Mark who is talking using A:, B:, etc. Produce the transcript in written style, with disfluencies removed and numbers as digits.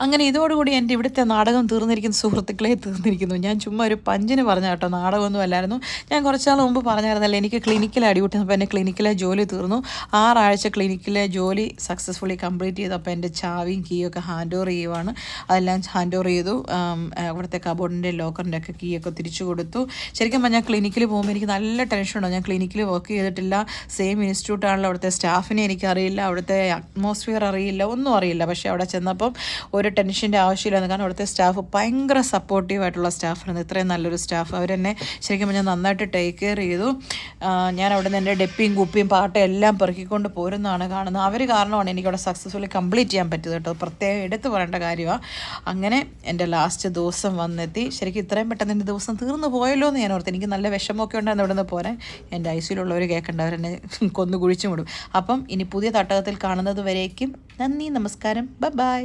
A: അങ്ങനെ ഇതോടുകൂടി എൻ്റെ ഇവിടുത്തെ നാടകം തീർന്നിരിക്കുന്ന സുഹൃത്തുക്കളെ തീർന്നിരിക്കുന്നു. ഞാൻ ചുമ്മാ ഒരു പഞ്ചിന് പറഞ്ഞ കേട്ടോ, നാടകമൊന്നും അല്ലായിരുന്നു. ഞാൻ കുറച്ചാൾ മുമ്പ് പറഞ്ഞായിരുന്നല്ലോ എനിക്ക് ക്ലിനിക്കിൽ അടിപൊട്ടിയപ്പോൾ എൻ്റെ ക്ലിനിക്കിലെ ജോലി തീർന്നു. 6 ആഴ്ച ക്ലിനിക്കിലെ ജോലി സക്സസ്ഫുള്ളി കംപ്ലീറ്റ് ചെയ്തപ്പോൾ എൻ്റെ ചാവിയും കീയൊക്കെ ഹാൻഡ് ഓവർ ചെയ്യുവാണ്. അതെല്ലാം ഹാൻഡ് ഓവർ ചെയ്തു. അവിടുത്തെ കബോർഡിൻ്റെ ലോക്കറിൻ്റെ ഒക്കെ കീയൊക്കെ തിരിച്ചു കൊടുത്തു. ശരിക്കും പറഞ്ഞാൽ ക്ലിനിക്കിൽ പോകുമ്പോൾ എനിക്ക് നല്ല ടെൻഷനുണ്ടോ. ഞാൻ ക്ലിനിക്കിൽ വർക്ക് ചെയ്തിട്ടില്ല, സെയിം ഇൻസ്റ്റിറ്റ്യൂട്ടാണല്ലോ, അവിടുത്തെ സ്റ്റാഫിനെ എനിക്കറിയില്ല, അവിടുത്തെ അറ്റ്മോസ്ഫിയർ അറിയില്ല, ഒന്നും അറിയില്ല. പക്ഷേ അവിടെ ചെന്നപ്പം ഒരു ടെൻഷൻ്റെ ആവശ്യമില്ലായിരുന്നു. കാരണം അവിടുത്തെ സ്റ്റാഫ് ഭയങ്കര സപ്പോർട്ടീവായിട്ടുള്ള സ്റ്റാഫായിരുന്നു. ഇത്രയും നല്ലൊരു സ്റ്റാഫ് അവരെന്നെ ശരിക്കും പറഞ്ഞാൽ നന്നായിട്ട് ടേക്ക് കെയർ ചെയ്തു. ഞാൻ അവിടെ നിന്ന് എൻ്റെ ഡെപ്പിയും കുപ്പിയും പാട്ടും എല്ലാം പെറുക്കിക്കൊണ്ട് പോരുന്നതാണ് കാണുന്നത്. അവർ കാരണമാണ് എനിക്കവിടെ സക്സസ്ഫുള്ളി കംപ്ലീറ്റ് ചെയ്യാൻ പറ്റിയത് കേട്ടോ, പ്രത്യേകം എടുത്തു പറയേണ്ട കാര്യമാണ്. അങ്ങനെ എൻ്റെ ലാസ്റ്റ് ദിവസം വന്നെത്തി. ശരിക്കും ഇത്രയും പെട്ടെന്ന് എൻ്റെ ദിവസം തീർന്നു പോയല്ലോ എന്ന് ഞാൻ ഓർത്ത്. എനിക്ക് നല്ല വിഷമമൊക്കെ ഉണ്ടായിരുന്നു ഇവിടെ നിന്ന് പോരാൻ. എൻ്റെ ഐസിയിലുള്ളവർ കേൾക്കേണ്ട, അവരെന്നെ കൊന്നു കുഴിച്ചു വിടും. അപ്പം ഇനി പുതിയ തട്ടകത്തിൽ കാണുന്നത് വരേക്കും നന്ദി, നമസ്കാരം, ബൈ.